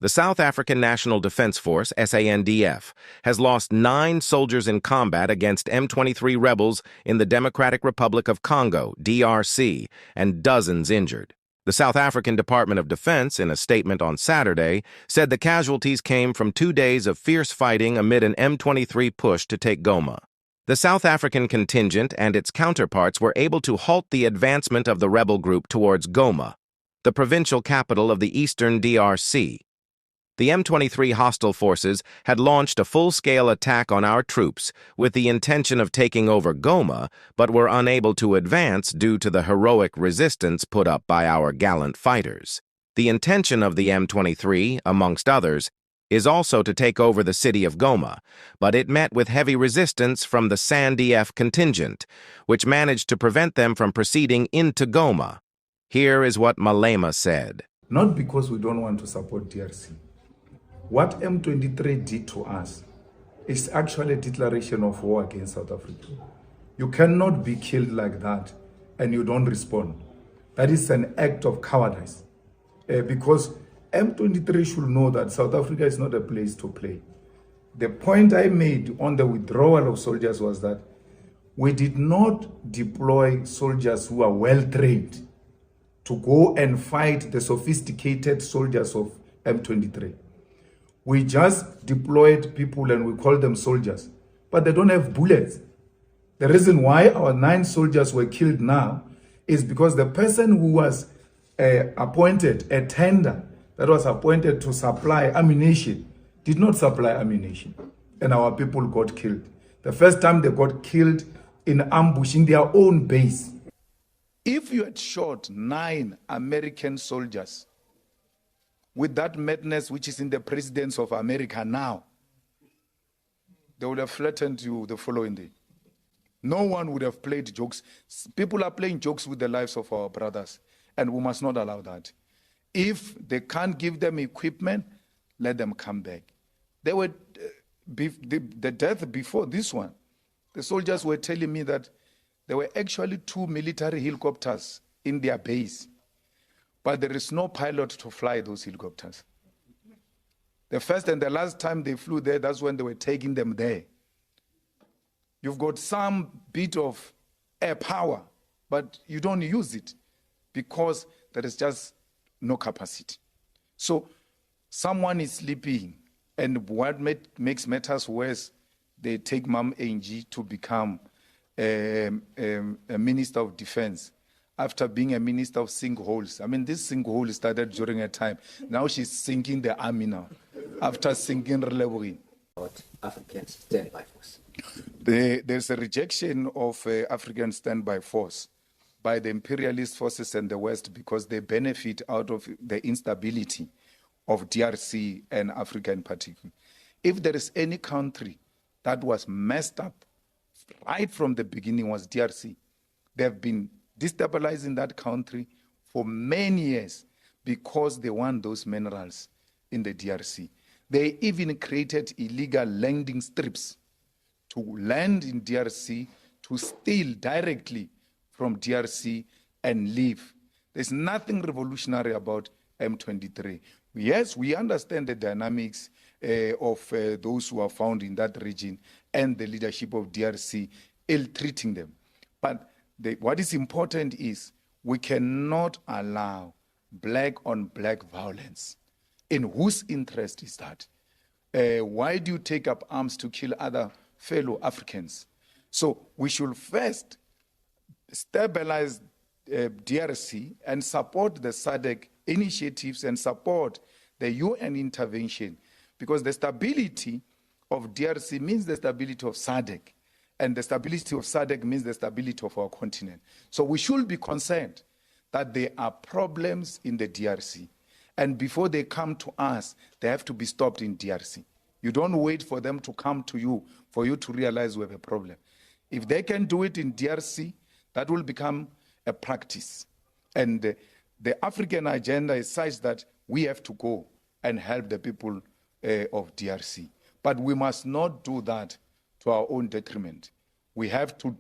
The South African National Defense Force, SANDF, has lost 9 soldiers in combat against M23 rebels in the Democratic Republic of Congo, DRC, and dozens injured. The South African Department of Defense, in a statement on Saturday, said the casualties came from 2 days of fierce fighting amid an M23 push to take Goma. The South African contingent and its counterparts were able to halt the advancement of the rebel group towards Goma, the provincial capital of the eastern DRC. The M23 hostile forces had launched a full-scale attack on our troops with the intention of taking over Goma, but were unable to advance due to the heroic resistance put up by our gallant fighters. The intention of the M23, amongst others, is also to take over the city of Goma, but it met with heavy resistance from the SANDF contingent, which managed to prevent them from proceeding into Goma. Here is what Malema said. Not because we don't want to support DRC. What M23 did to us is actually a declaration of war against South Africa. You cannot be killed like that and you don't respond. That is an act of cowardice. Because M23 should know that South Africa is not a place to play. The point I made on the withdrawal of soldiers was that we did not deploy soldiers who are well-trained to go and fight the sophisticated soldiers of M23. We just deployed people and we call them soldiers, but they don't have bullets. The reason why our 9 soldiers were killed now is because the person who was appointed, a tender that was appointed to supply ammunition, did not supply ammunition, and our people got killed. The first time they got killed in ambush in their own base. If you had shot 9 American soldiers with that madness which is in the presidents of America now, they would have flattened you the following day. No one would have played jokes. People are playing jokes with the lives of our brothers, and we must not allow that. If they can't give them equipment, let them come back. They were, the death before this one, the soldiers were telling me that there were actually 2 military helicopters in their base, but there is no pilot to fly those helicopters. The first and the last time they flew there, that's when they were taking them there. You've got some bit of air power, but you don't use it because there is just no capacity. So someone is sleeping, and what makes matters worse, they take Mam Angie to become a minister of defense after being a minister of sinkholes. I mean, this sinkhole started during her time. Now she's sinking the army now, after sinking Releborin. African standby force. There's a rejection of African standby force by the imperialist forces in the West because they benefit out of the instability of DRC and Africa in particular. If there is any country that was messed up right from the beginning, was DRC. They have been destabilizing that country for many years because they want those minerals in the DRC. They even created illegal landing strips to land in DRC, to steal directly from DRC and leave. There's nothing revolutionary about M23. Yes, we understand the dynamics of those who are found in that region and the leadership of DRC ill-treating them. But what is important is we cannot allow black-on-black violence. In whose interest is that? Why do you take up arms to kill other fellow Africans? So we should first stabilize DRC and support the SADC initiatives and support the UN intervention, because the stability of DRC means the stability of SADC, and the stability of SADC means the stability of our continent. So we should be concerned that there are problems in the DRC, and before they come to us, they have to be stopped in DRC. You don't wait for them to come to you for you to realize we have a problem. If they can do it in DRC, that will become a practice. And the African agenda is such that we have to go and help the people of DRC. But we must not do that to our own detriment. We have to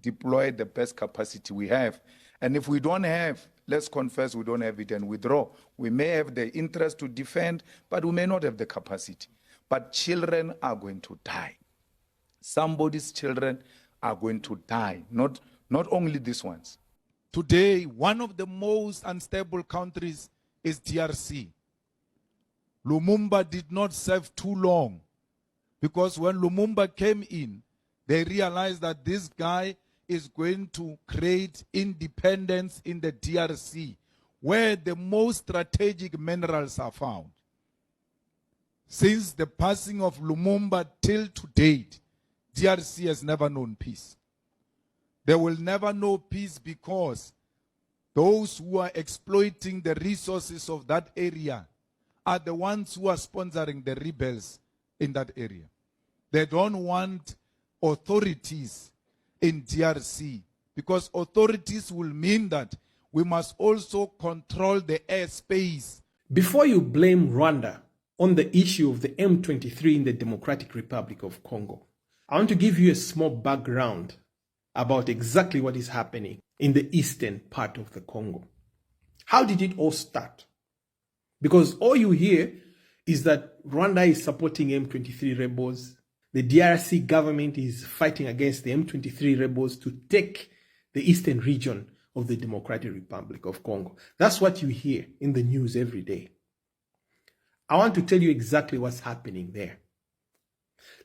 deploy the best capacity we have. And if we don't have let's confess we don't have it and withdraw. We may have the interest to defend, but we may not have the capacity. But children are going to die. Somebody's children are going to die, not only these ones. Today, one of the most unstable countries is DRC. Lumumba did not serve too long, because when Lumumba came in, they realized that this guy is going to create independence in the DRC, where the most strategic minerals are found. Since the passing of Lumumba till to date, DRC has never known peace. They will never know peace because those who are exploiting the resources of that area are the ones who are sponsoring the rebels in that area. They don't want authorities in DRC, because authorities will mean that we must also control the airspace. Before you blame Rwanda on the issue of the M23 in the Democratic Republic of Congo, I want to give you a small background about exactly what is happening in the eastern part of the Congo. How did it all start? Because all you hear is that Rwanda is supporting M23 rebels. The DRC government is fighting against the M23 rebels to take the eastern region of the Democratic Republic of Congo. That's what you hear in the news every day. I want to tell you exactly what's happening there.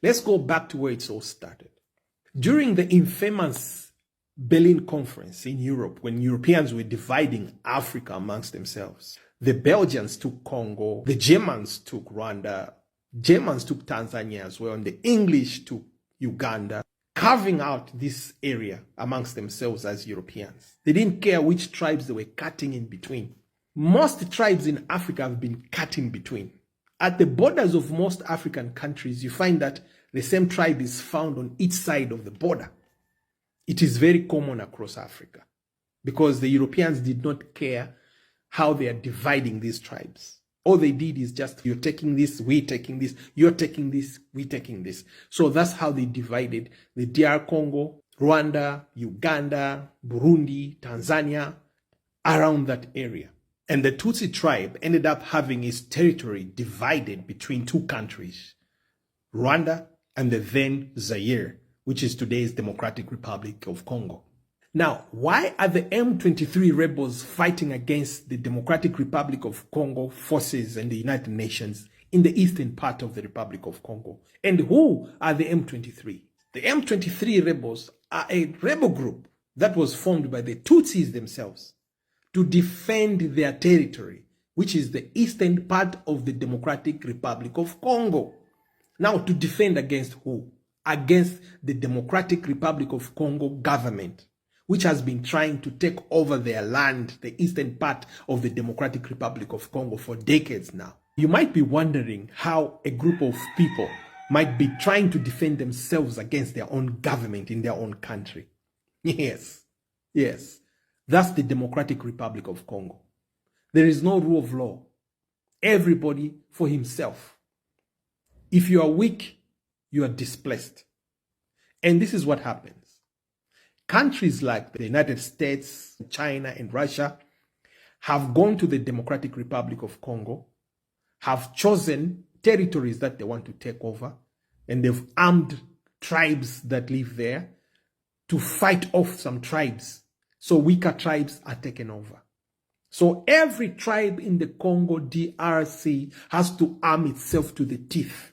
Let's go back to where it all started. During the infamous Berlin Conference in Europe, when Europeans were dividing Africa amongst themselves, the Belgians took Congo, the Germans took Rwanda, Germans took Tanzania as well, and the English took Uganda, carving out this area amongst themselves as Europeans. They didn't care which tribes they were cutting in between. Most tribes in Africa have been cut in between. At the borders of most African countries, you find that the same tribe is found on each side of the border. It is very common across Africa because the Europeans did not care how they are dividing these tribes. All they did is just, you're taking this, we're taking this, you're taking this, we're taking this. So that's how they divided the DR Congo, Rwanda, Uganda, Burundi, Tanzania, around that area. And the Tutsi tribe ended up having its territory divided between two countries, Rwanda and the then Zaire, which is today's Democratic Republic of Congo. Now, why are the M23 rebels fighting against the Democratic Republic of Congo forces and the United Nations in the eastern part of the Republic of Congo? And who are the M23? The M23 rebels are a rebel group that was formed by the Tutsis themselves to defend their territory, which is the eastern part of the Democratic Republic of Congo. Now, to defend against who? Against the Democratic Republic of Congo government, which has been trying to take over their land, the eastern part of the Democratic Republic of Congo, for decades now. You might be wondering how a group of people might be trying to defend themselves against their own government in their own country. Yes, that's the Democratic Republic of Congo. There is no rule of law. Everybody for himself. If you are weak, you are displaced. And this is what happens. Countries like the United States, China, and Russia have gone to the Democratic Republic of Congo, have chosen territories that they want to take over, and they've armed tribes that live there to fight off some tribes. So weaker tribes are taken over. So every tribe in the Congo DRC has to arm itself to the teeth.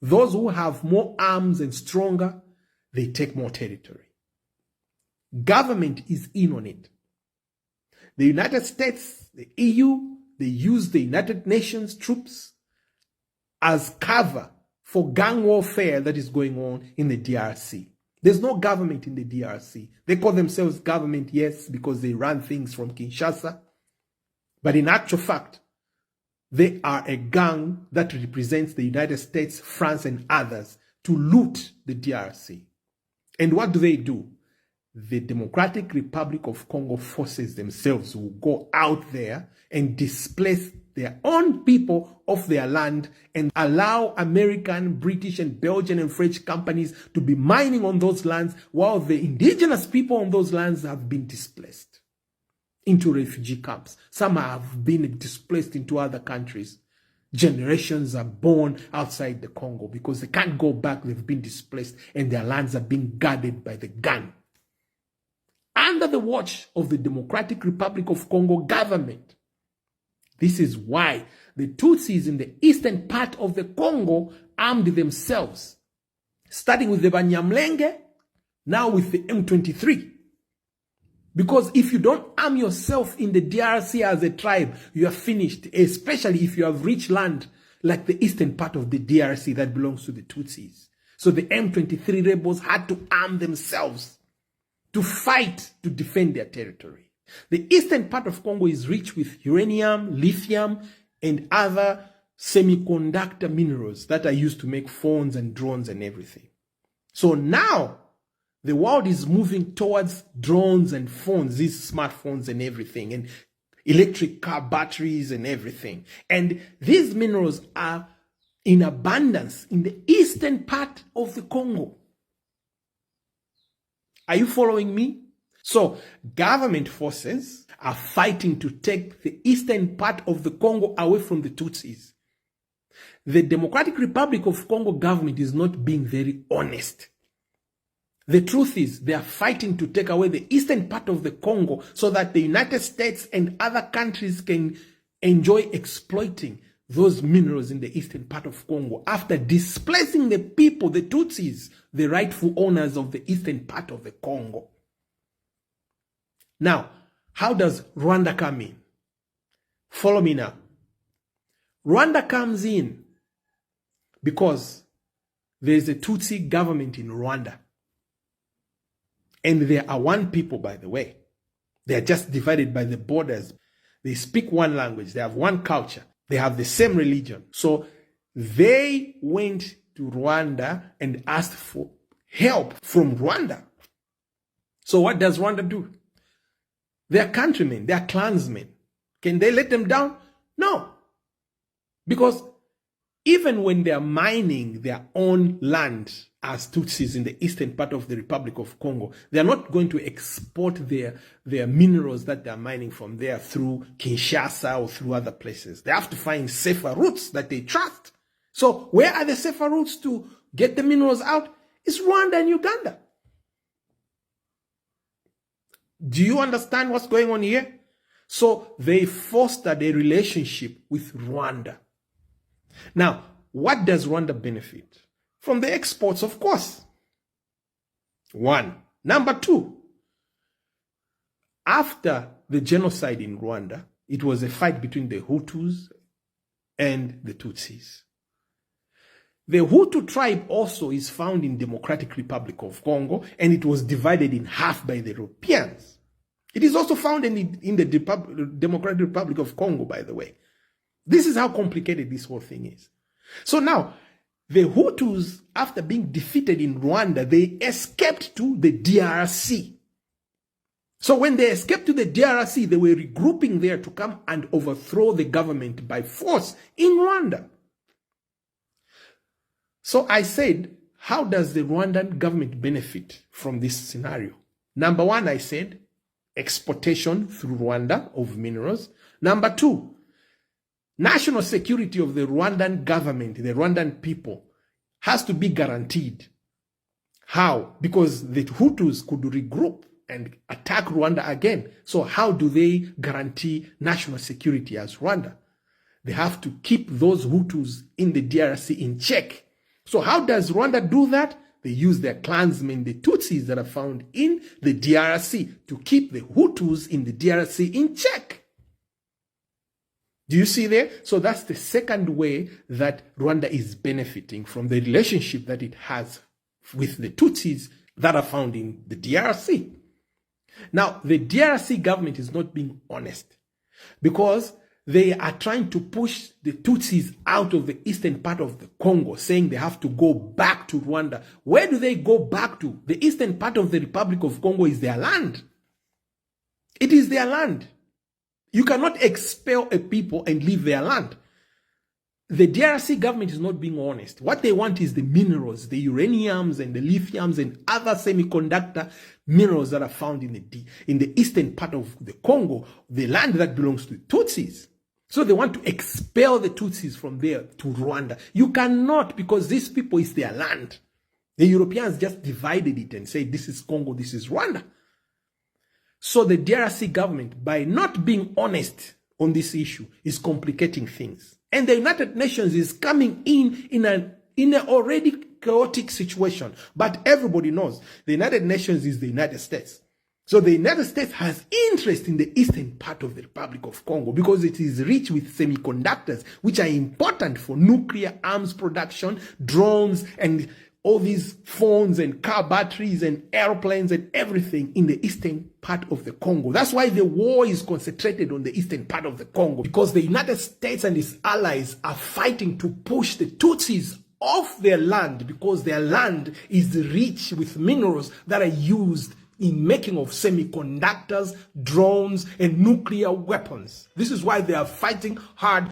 Those who have more arms and stronger, they take more territory. Government is in on it. The United States, the EU, they use the United Nations troops as cover for gang warfare that is going on in the DRC. There's no government in the DRC. They call themselves government, yes, because they run things from Kinshasa. But in actual fact, they are a gang that represents the United States, France, and others to loot the DRC. And what do? The Democratic Republic of Congo forces themselves will go out there and displace their own people off their land and allow American, British, and Belgian and French companies to be mining on those lands while the indigenous people on those lands have been displaced. into refugee camps. Some have been displaced into other countries. Generations are born outside the Congo because they can't go back. They've been displaced and their lands are being guarded by the gun. Under the watch of the Democratic Republic of Congo government. This is why the Tutsis in the eastern part of the Congo armed themselves, starting with the Banyamulenge, now with the M23. Because if you don't arm yourself in the DRC as a tribe, you are finished, especially if you have rich land like the eastern part of the DRC that belongs to the Tutsis. So the M23 rebels had to arm themselves to fight to defend their territory. The eastern part of Congo is rich with uranium, lithium, and other semiconductor minerals that are used to make phones and drones and everything. So now, the world is moving towards drones and phones, these smartphones and everything, and electric car batteries and everything. And these minerals are in abundance in the eastern part of the Congo. Are you following me? So, government forces are fighting to take the eastern part of the Congo away from the Tutsis. The Democratic Republic of Congo government is not being very honest. The truth is, they are fighting to take away the eastern part of the Congo so that the United States and other countries can enjoy exploiting those minerals in the eastern part of Congo after displacing the people, the Tutsis, the rightful owners of the eastern part of the Congo. Now, how does Rwanda come in? Follow me now. Rwanda comes in because there is a Tutsi government in Rwanda. And they are one people, by the way. They are just divided by the borders. They speak one language. They have one culture. They have the same religion. So they went to Rwanda and asked for help from Rwanda. So what does Rwanda do? They are countrymen. They are clansmen. Can they let them down? No. Because even when they are mining their own land as Tutsis in the eastern part of the Republic of Congo, they are not going to export their minerals that they are mining from there through Kinshasa or through other places. They have to find safer routes that they trust. So where are the safer routes to get the minerals out? It's Rwanda and Uganda. Do you understand what's going on here? So they fostered a relationship with Rwanda. Now, what does Rwanda benefit? From the exports, of course. One. Number two, after the genocide in Rwanda, it was a fight between the Hutus and the Tutsis. The Hutu tribe also is found in Democratic Republic of Congo, and it was divided in half by the Europeans. It is also found in the Democratic Republic of Congo, by the way. This is how complicated this whole thing is. So now, the Hutus, after being defeated in Rwanda, they escaped to the DRC. So when they escaped to the DRC, they were regrouping there to come and overthrow the government by force in Rwanda. So I said, how does the Rwandan government benefit from this scenario? Number one, I said, exportation through Rwanda of minerals. Number two, national security of the Rwandan government, the Rwandan people, has to be guaranteed. How? Because the Hutus could regroup and attack Rwanda again. So how do they guarantee national security as Rwanda? They have to keep those Hutus in the DRC in check. So how does Rwanda do that? They use their clansmen, the Tutsis that are found in the DRC, to keep the Hutus in the DRC in check. Do you see there? So that's the second way that Rwanda is benefiting from the relationship that it has with the Tutsis that are found in the DRC. Now, the DRC government is not being honest because they are trying to push the Tutsis out of the eastern part of the Congo, saying they have to go back to Rwanda. Where do they go back to? The eastern part of the Republic of Congo is their land. It is their land. You cannot expel a people and leave their land. The DRC government is not being honest. What they want is the minerals, the uraniums and the lithiums and other semiconductor minerals that are found in the eastern part of the Congo, the land that belongs to Tutsis. So they want to expel the Tutsis from there to Rwanda. You cannot, because these people is their land. The Europeans just divided it and said, this is Congo, this is Rwanda. So the DRC government, by not being honest on this issue, is complicating things. And the United Nations is coming in an already chaotic situation. But everybody knows the United Nations is the United States. So the United States has interest in the eastern part of the Republic of Congo because it is rich with semiconductors, which are important for nuclear arms production, drones, and all these phones and car batteries and airplanes and everything in the eastern part of the Congo. That's why the war is concentrated on the eastern part of the Congo, because the United States and its allies are fighting to push the Tutsis off their land, because their land is rich with minerals that are used in making of semiconductors, drones, and nuclear weapons. This is why they are fighting hard